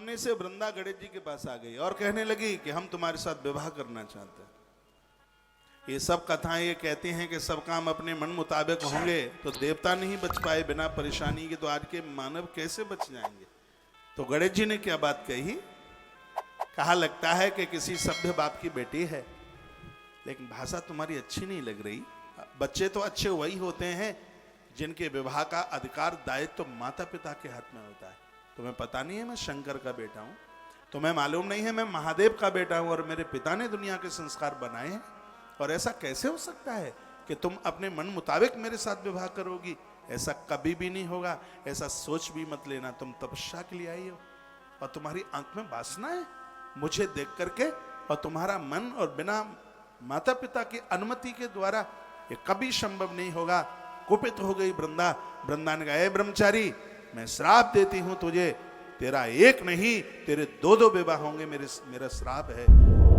सामने से वृंदा गणेश जी के पास आ गई और कहने लगी कि हम तुम्हारे साथ विवाह करना चाहते हैं। ये सब कथाएं ये कहती हैं कि सब काम अपने मन मुताबिक होंगे तो देवता नहीं बच पाए बिना परेशानी के, तो आज के मानव कैसे बच जाएंगे। तो गणेश जी ने क्या बात कही, कहा लगता है कि किसी सभ्य बाप की बेटी है, लेकिन भाषा तुम्हारी अच्छी नहीं लग रही। बच्चे तो अच्छे वही होते हैं जिनके विवाह का अधिकार दायित्व तो माता पिता के हाथ में होता है। तुम्हें पता नहीं है मैं शंकर का बेटा हूं, तुम्हें मालूम नहीं है मैं महादेव का बेटा हूं और मेरे पिता ने दुनिया के संस्कार बनाए हैं, और ऐसा कैसे हो सकता है कि तुम अपने मन मुताबिक मेरे साथ विवाह करोगी। ऐसा कभी भी नहीं होगा, ऐसा सोच भी मत लेना। तुम तपस्या के लिए आई हो और तुम्हारी आंख में वासना है मुझे देख करके, और तुम्हारा मन और बिना माता पिता की अनुमति के द्वारा ये कभी संभव नहीं होगा। कुपित हो गई वृंदा। वृंदा ने कहा, हे ब्रह्मचारी, मैं श्राप देती हूं तुझे, तेरा एक नहीं तेरे दो दो विवाह होंगे, मेरा श्राप है।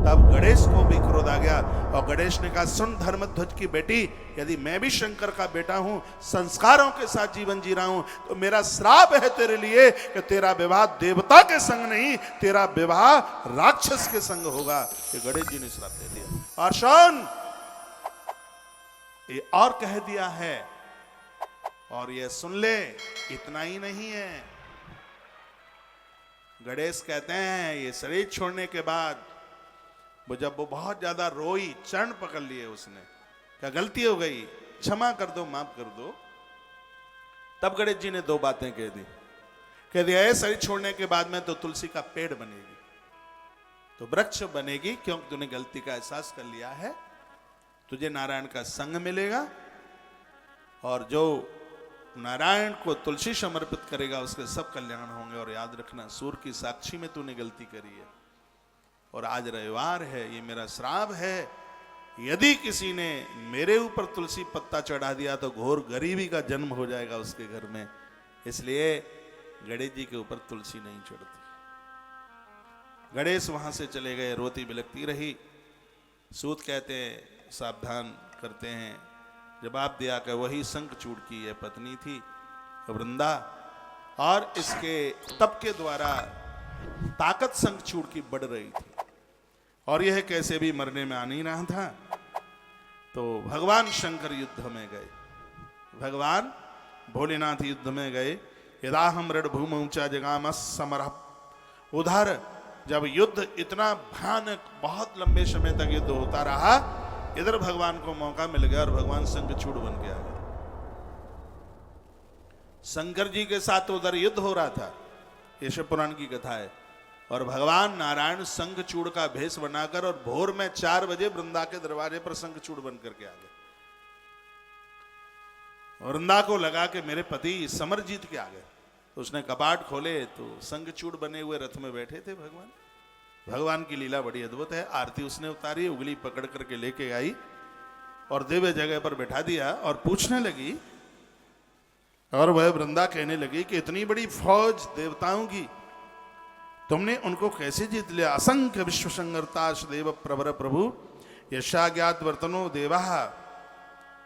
तब गणेश को भी क्रोध आ गया और गणेश ने कहा, सुन धर्मध्वज की बेटी, यदि मैं भी शंकर का बेटा हूं, संस्कारों के साथ जीवन जी रहा हूं, तो मेरा श्राप है तेरे लिए कि तेरा विवाह देवता के संग नहीं, तेरा विवाह राक्षस के संग होगा। ये गणेश जी ने श्राप दे दिया। और सुन, ये और कह दिया है, और ये सुन ले, इतना ही नहीं है। गणेश कहते हैं ये शरीर छोड़ने के बाद जब वो बहुत ज्यादा रोई, चरण पकड़ लिए उसने, क्या गलती हो गई, क्षमा कर दो, माफ कर दो। तब गणेश जी ने दो बातें कह दी। कह दिया, है शरीर छोड़ने के बाद में तो तुलसी का पेड़ बनेगी, तो वृक्ष बनेगी, क्योंकि तूने गलती का एहसास कर लिया है। तुझे नारायण का संग मिलेगा, और जो नारायण को तुलसी समर्पित करेगा उसके सब कल्याण होंगे। और याद रखना, सूर्य की साक्षी में तूने गलती करी है, और आज रविवार है, ये मेरा श्राप है। यदि किसी ने मेरे ऊपर तुलसी पत्ता चढ़ा दिया तो घोर गरीबी का जन्म हो जाएगा उसके घर में। इसलिए गणेश जी के ऊपर तुलसी नहीं चढ़ती। गणेश वहां से चले गए, रोती बिलखती रही। सूत कहते हैं, सावधान करते हैं, जवाब दिया कि वही शंखचूड़ की यह पत्नी थी वृंदा, और इसके तप के द्वारा ताकत शंखचूड़ की बढ़ रही थी, और यह कैसे भी मरने में आ नहीं रहा था। तो भगवान शंकर युद्ध में गए, भगवान भोलेनाथ युद्ध में गए। यदाहम रणभूमि ऊंचा जगाम समर। उधर जब युद्ध इतना भयानक, बहुत लंबे समय तक युद्ध होता रहा, इधर भगवान को मौका मिल गया और भगवान शंखचूड़ बन के आ गए। शंकर जी के साथ उधर युद्ध हो रहा था, ये शिव पुराण की कथा है, और भगवान नारायण शंखचूड़ का भेष बनाकर और भोर में 4 बजे वृंदा के दरवाजे पर शंखचूड़ बन करके आ गए। वृंदा को लगा कि मेरे पति समर जीत के आ गए, तो उसने कपाट खोले तो शंखचूड़ बने हुए रथ में बैठे थे भगवान। भगवान की लीला बड़ी अद्भुत है। आरती उसने उतारी, उंगली पकड़ करके लेके आई और दिव्य जगह पर बैठा दिया, और पूछने लगी, और वह वृंदा कहने लगी कि इतनी बड़ी फौज देवताओं की तुमने उनको कैसे जीत लिया। असंख्य विश्व संगरताश देव प्रवर प्रभु यशाज्ञात वर्तनो देवा।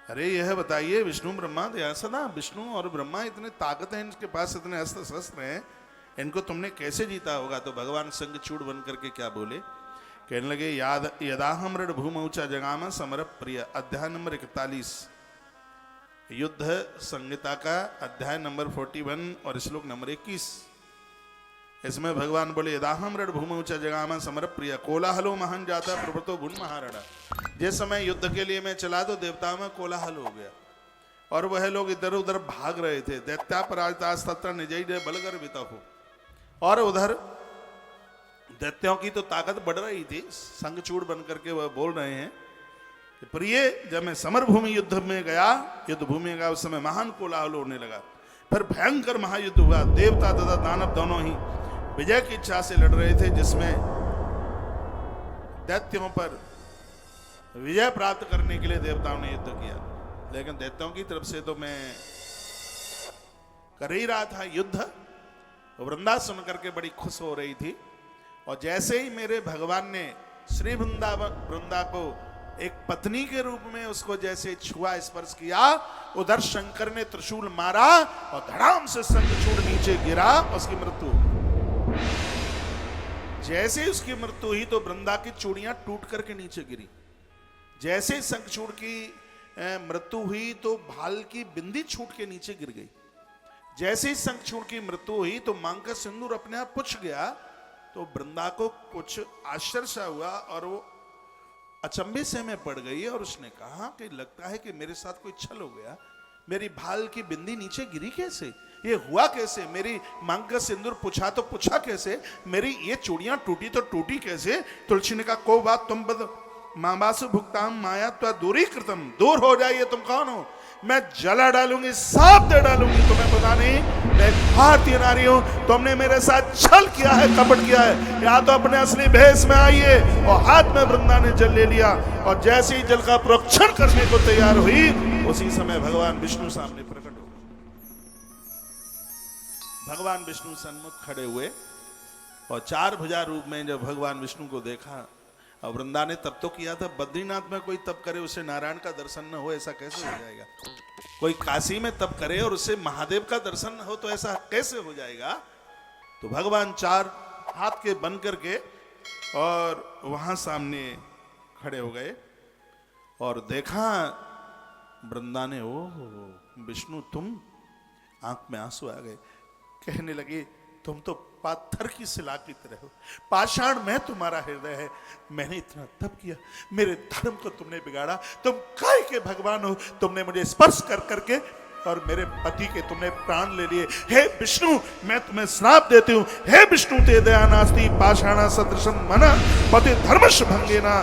अरे यह बताइए, विष्णु ब्रह्मा दया सदा, विष्णु और ब्रह्मा इतने ताकत है इनके पास, इतने अस्त्र शस्त्र हैं, इनको तुमने कैसे जीता होगा। तो भगवान शंखचूड़ बन करके क्या बोले, कहने लगे, याद यदाहम रणभूमि ऊंचा जगाम समर प्रिय। अध्याय नंबर 41 युद्ध संहिता का अध्याय नंबर 41 और श्लोक नंबर 21। इसमें भगवान बोले, यदाहम रणभूमि ऊंचा जगाम समर प्रिय कोलाहलो महान जाता प्रभुतो भुन महारणा। जिस समय युद्ध के लिए मैं चला तो देवताओं में कोलाहल हो गया, और वह लोग इधर उधर भाग रहे थे। दैत्या पराजिता निजय बलगर बिता हो, और उधर दैत्यों की तो ताकत बढ़ रही थी। शंखचूड़ बन करके वह बोल रहे हैं कि प्रिय, जब मैं समर भूमि युद्ध में गया, युद्ध भूमि गया, उस समय महान कोलाहल होने लगा। फिर भयंकर महायुद्ध हुआ, देवता तथा दानव दोनों ही विजय की इच्छा से लड़ रहे थे, जिसमें दैत्यों पर विजय प्राप्त करने के लिए देवताओं ने युद्ध किया। लेकिन दैत्यों की तरफ से तो मैं कर ही रहा था युद्ध। वृंदा सुन करके बड़ी खुश हो रही थी, और जैसे ही मेरे भगवान ने श्री वृंदा को एक पत्नी के रूप में उसको जैसे छुआ, स्पर्श किया, उधर शंकर ने त्रिशूल मारा और धड़ाम से शंखचूड़ नीचे गिरा, उसकी मृत्यु हो गई। जैसे ही उसकी मृत्यु हुई तो वृंदा की चूड़ियां टूट करके नीचे गिरी। जैसे ही शंखचूड़ की मृत्यु हुई तो भाल की बिंदी छूट के नीचे गिर गई। जैसे ही शंखचूड़ की मृत्यु हुई तो मांग का सिंदूर अपने आप पुछ गया। तो वृंदा को कुछ आश्चर्य सा हुआ और वो अचंभे से में पड़ गई और उसने कहा कि लगता है कि मेरे साथ कोई छल हो गया। मेरी भाल की बिंदी नीचे गिरी कैसे, ये हुआ कैसे, मेरी मांग का सिंदूर पूछा तो पूछा कैसे, मेरी ये चूड़ियां टूटी तो टूटी कैसे। तुलसी ने कहा को बात तुम बद मामासु भुगताम माया त्वा दूरी कृतम, दूर हो जाइए, तुम कौन हो, मैं जला डालूंगी, सांप दे डालूंगी, तुम्हें पता नहीं मैं भारतीय नारी हूं, तुमने मेरे साथ छल किया है, कपट किया है, या तो अपने असली भेष में आइए। और हाथ में वृंदा ने जल ले लिया और जैसे ही जल का प्रोक्षण करने को तैयार हुई उसी समय भगवान विष्णु सामने प्रकट हो। भगवान विष्णु सन्मुख खड़े हुए और चार भुजा रूप में जब भगवान विष्णु को देखा, और वृंदा ने तप तो किया था, बद्रीनाथ में कोई तप करे उसे नारायण का दर्शन न हो ऐसा कैसे हो जाएगा। कोई काशी में तप करे और उसे महादेव का दर्शन न हो तो ऐसा कैसे हो जाएगा। तो भगवान चार हाथ के बन करके और वहां सामने खड़े हो गए और देखा वृंदा ने, ओ विष्णु तुम, आंख में आंसू आ गए। कहने लगे तुम तो पाथर की शिला की तरह हो, पाषाण में तुम्हारा हृदय है, मैंने इतना तप किया, मेरे धर्म को तुमने बिगाड़ा, तुम काय के भगवान हो, तुमने मुझे स्पर्श कर करके और मेरे पति के तुमने प्राण ले लिए। हे विष्णु मैं तुम्हें श्राप देती हूँ, हे विष्णु ते दया नास्ति पाषाणा सदृशम मन पति धर्मश भंगेना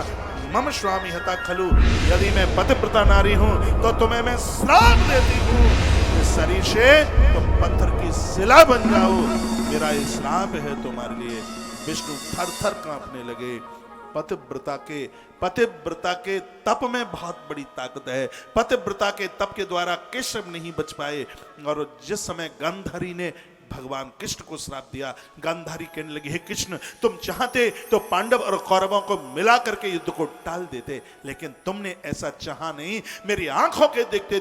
मम स्वामी हता खलु, यदि मैं पतिव्रता नारी हूं तो तुम्हें मैं श्राप देती हूँ, शरीर से तुम पत्थर की शिला बन जाओ, मेरा ये श्राप है तुम्हारे लिए। विष्णु थर थर कांपने लगे। पतिव्रता के तप में बहुत बड़ी ताकत है। पतिव्रता के तप के द्वारा कृष्ण नहीं बच पाए और जिस समय गांधारी ने भगवान कृष्ण को श्राप दिया, गांधारी कहने लगी हे कृष्ण तुम चाहते तो पांडव और कौरवों को मिला करके युद्ध को टाल देते, लेकिन तुमने ऐसा चाहा नहीं। मेरी आंखों के देखते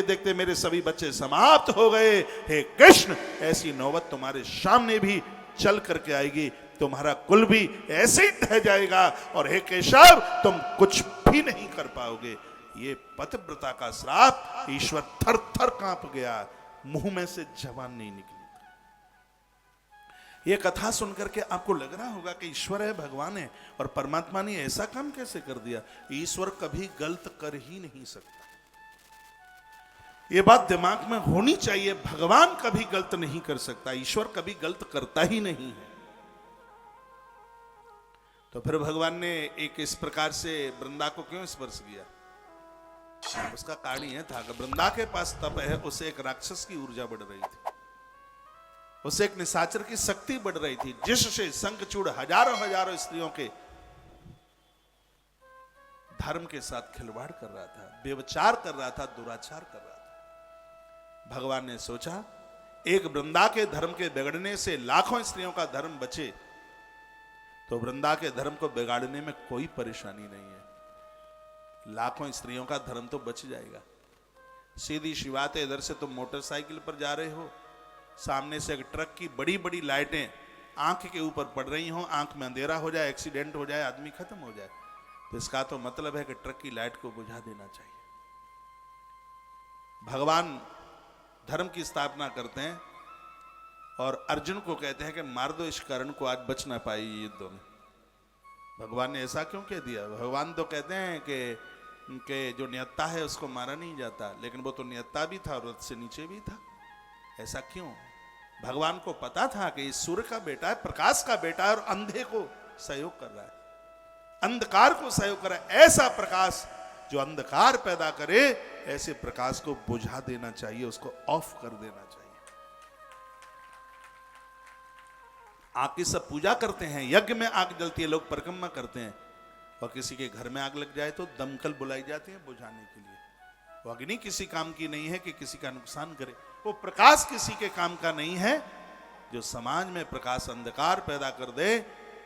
देखते मेरे सभी बच्चे समाप्त हो गए। हे कृष्ण ऐसी नौबत तुम्हारे सामने भी चल करके आएगी, तुम्हारा कुल भी ऐसे ही ढह जाएगा और हे केशव तुम कुछ भी नहीं कर पाओगे। ये पतिव्रता का श्राप। ईश्वर थर थर कांप गया, मुंह में से जबान नहीं निकली। यह कथा सुनकर के आपको लग रहा होगा कि ईश्वर है, भगवान है, और परमात्मा ने ऐसा काम कैसे कर दिया। ईश्वर कभी गलत कर ही नहीं सकता, यह बात दिमाग में होनी चाहिए। भगवान कभी गलत नहीं कर सकता, ईश्वर कभी गलत करता ही नहीं है। तो फिर भगवान ने एक इस प्रकार से वृंदा को क्यों स्पर्श किया, उसका कारण यह था कि वृंदा के पास तप है, उसे एक राक्षस की ऊर्जा बढ़ रही थी, उसे एक निशाचर की शक्ति बढ़ रही थी, जिससे शंखचूड़ हजारों स्त्रियों के धर्म के साथ खिलवाड़ कर रहा था, व्यभिचार कर रहा था, दुराचार कर रहा था। भगवान ने सोचा एक वृंदा के धर्म के बिगड़ने से लाखों स्त्रियों का धर्म बचे तो वृंदा के धर्म को बिगाड़ने में कोई परेशानी नहीं है, लाखों स्त्रियों का धर्म तो बच जाएगा। सीधी सी बात है, इधर से तुम मोटरसाइकिल पर जा रहे हो, सामने से एक ट्रक की बड़ी बड़ी लाइटें आंख के ऊपर पड़ रही हो, आंख में अंधेरा हो जाए, एक्सीडेंट हो जाए, आदमी खत्म हो जाए, तो इसका तो मतलब है कि ट्रक की लाइट को बुझा देना चाहिए। भगवान धर्म की स्थापना करते हैं और अर्जुन को कहते हैं कि मार दो इस कर्ण को, आज बच ना पाई युद्ध में। भगवान ने ऐसा क्यों कह दिया। भगवान तो कहते हैं कि जो नियत्ता है उसको मारा नहीं जाता, लेकिन वो तो नियत्ता भी था और रथ से नीचे भी था। ऐसा क्यों। भगवान को पता था कि इस सूर्य का बेटा है, प्रकाश का बेटा है और अंधे को सहयोग कर रहा है, अंधकार को सहयोग कर रहा है। ऐसा प्रकाश जो अंधकार पैदा करे, ऐसे प्रकाश को बुझा देना चाहिए, उसको ऑफ कर देना चाहिए। आग की सब पूजा करते हैं, यज्ञ में आग जलती है, लोग परिक्रमा करते हैं, और किसी के घर में आग लग जाए तो दमकल बुलाई जाती है बुझाने के लिए। वो अग्नि किसी काम की नहीं है कि किसी का नुकसान करे, वो प्रकाश किसी के काम का नहीं है जो समाज में प्रकाश अंधकार पैदा कर दे।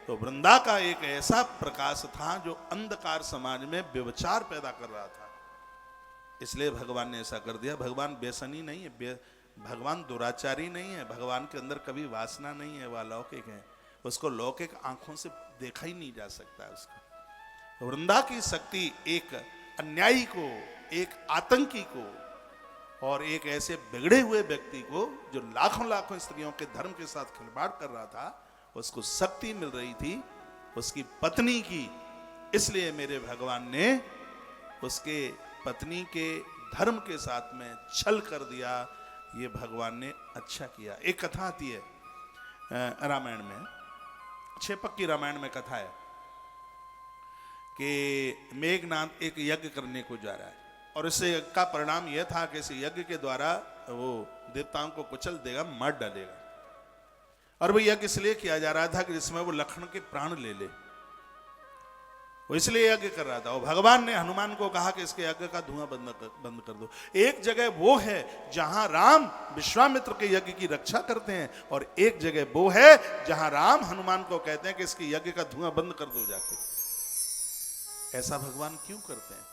तो वृंदा का एक ऐसा प्रकाश था जो अंधकार समाज में व्यभिचार पैदा कर रहा था, इसलिए भगवान ने ऐसा कर दिया। भगवान व्यसनी नहीं है, भगवान दुराचारी नहीं है, भगवान के अंदर कभी वासना नहीं है, वह अलौकिक है। उसको लौकिक आंखों से देखा ही नहीं जा सकता है उसको। वृंदा की शक्ति एक अन्यायी को, एक आतंकी को और एक ऐसे बिगड़े हुए व्यक्ति को जो लाखों लाखों स्त्रियों के धर्म के साथ खिलवाड़ कर रहा था, उसको शक्ति मिल रही थी उसकी पत्नी की। इसलिए मेरे भगवान ने उसके पत्नी के धर्म के साथ में छल कर दिया। ये भगवान ने अच्छा किया। एक कथा आती है रामायण में, क्षेपक की रामायण में कथा है कि मेघनाद एक यज्ञ करने को जा रहा है और इस यज्ञ का परिणाम यह था कि इस यज्ञ के द्वारा वो देवताओं को कुचल देगा, मार डालेगा। और वो यज्ञ इसलिए किया जा रहा था कि जिसमें वो लक्ष्मण के प्राण ले ले, वो इसलिए यज्ञ कर रहा था। और भगवान ने हनुमान को कहा कि इसके यज्ञ का धुआं बंद कर दो। एक जगह वो है जहां राम विश्वामित्र के यज्ञ की रक्षा करते हैं और एक जगह वो है जहां राम हनुमान को कहते हैं कि इसके यज्ञ का धुआं बंद कर दो जाके। ऐसा भगवान क्यों करते हैं?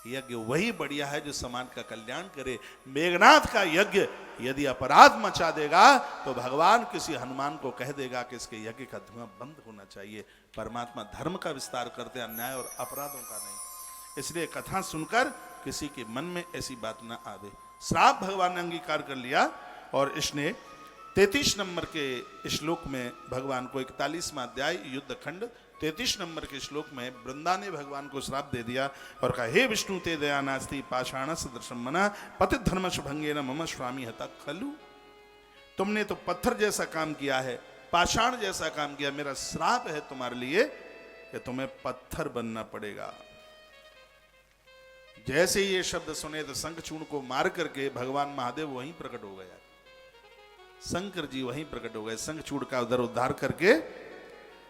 यज्ञ वही बढ़िया है जो समाज का कल्याण करे। मेघनाथ का यज्ञ यदि अपराध मचा देगा तो भगवान किसी हनुमान को कह देगा कि इसके यज्ञ का धुआं बंद होना चाहिए। परमात्मा धर्म का विस्तार करते हैं, अन्याय और अपराधों का नहीं। इसलिए कथा सुनकर किसी के मन में ऐसी बात ना आवे। श्राप भगवान ने अंगीकार कर लिया और इसने 33 नंबर के श्लोक में भगवान को 41वां अध्याय युद्ध खंड 33 नंबर के श्लोक में वृंदा ने भगवान को श्राप दे दिया और कहा, हे विष्णु ते दया नास्ति पाषाण सदृशम मना पतित धर्मश भंगेन मम स्वामी हता खलु। तुमने तो पत्थर जैसा काम किया है, पाषाण जैसा काम किया। मेरा श्राप है तुम्हारे लिए कि तुम्हें पत्थर बनना पड़ेगा। जैसे ये शब्द सुने तो शंखचूर्ण को मार करके भगवान महादेव वहीं प्रकट हो गया। शंकर जी वहीं प्रकट हो गए शंखचूर्ण का उधर उद्धार करके,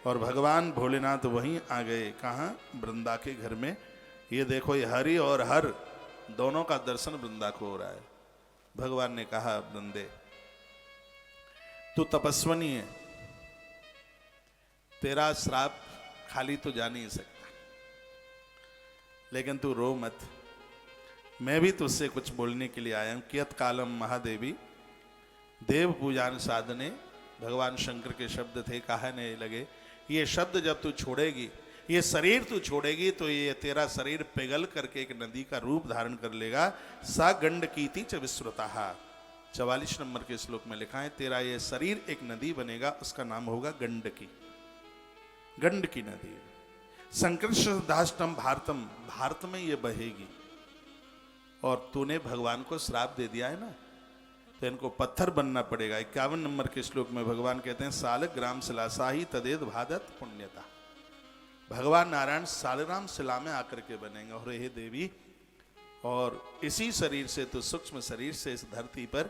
और भगवान भोलेनाथ वहीं आ गए। कहाँ? वृंदा के घर में। ये देखो, ये हरि और हर दोनों का दर्शन वृंदा को हो रहा है। भगवान ने कहा, वृंदे तू तपस्वनी है, तेरा श्राप खाली तो जा नहीं सकता, लेकिन तू रो मत, मैं भी तुझसे कुछ बोलने के लिए आया हूं। कियत कालम महादेवी देव पूजान साधने, भगवान शंकर के शब्द थे, कहने लगे ये शब्द जब तू छोड़ेगी, ये शरीर तू छोड़ेगी तो ये तेरा शरीर पिघल करके एक नदी का रूप धारण कर लेगा। सा गंडकीति च विश्रुतः, 44 नंबर के श्लोक में लिखा है, तेरा ये शरीर एक नदी बनेगा, उसका नाम होगा गंडकी, गंडकी नदी। संकृष्टाष्टम भारतम, भारत में ये बहेगी। और तूने भगवान को श्राप दे दिया है ना, तो इनको पत्थर बनना पड़ेगा। 51 नंबर के श्लोक में भगवान कहते हैं, साल ग्राम शिलासाही तदेद भादत पुण्यता। भगवान नारायण सालग्राम शिला में आकर के बनेंगे। और हे देवी, और इसी शरीर से तू, सूक्ष्म शरीर से इस धरती पर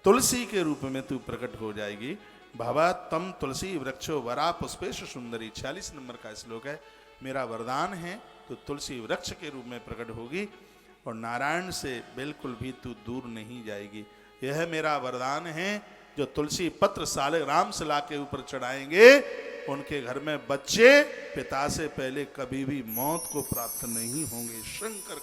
तुलसी के रूप में तू प्रकट हो जाएगी। भावा तम तुलसी वृक्षो वरा पुष्पेश सुंदरी, 46 नंबर का श्लोक है। मेरा वरदान है तो तुलसी वृक्ष के रूप में प्रकट होगी और नारायण से बिल्कुल भी तू दूर नहीं जाएगी। यह मेरा वरदान है। जो तुलसी पत्र सालग्राम शिला के ऊपर चढ़ाएंगे, उनके घर में बच्चे पिता से पहले कभी भी मौत को प्राप्त नहीं होंगे। शंकर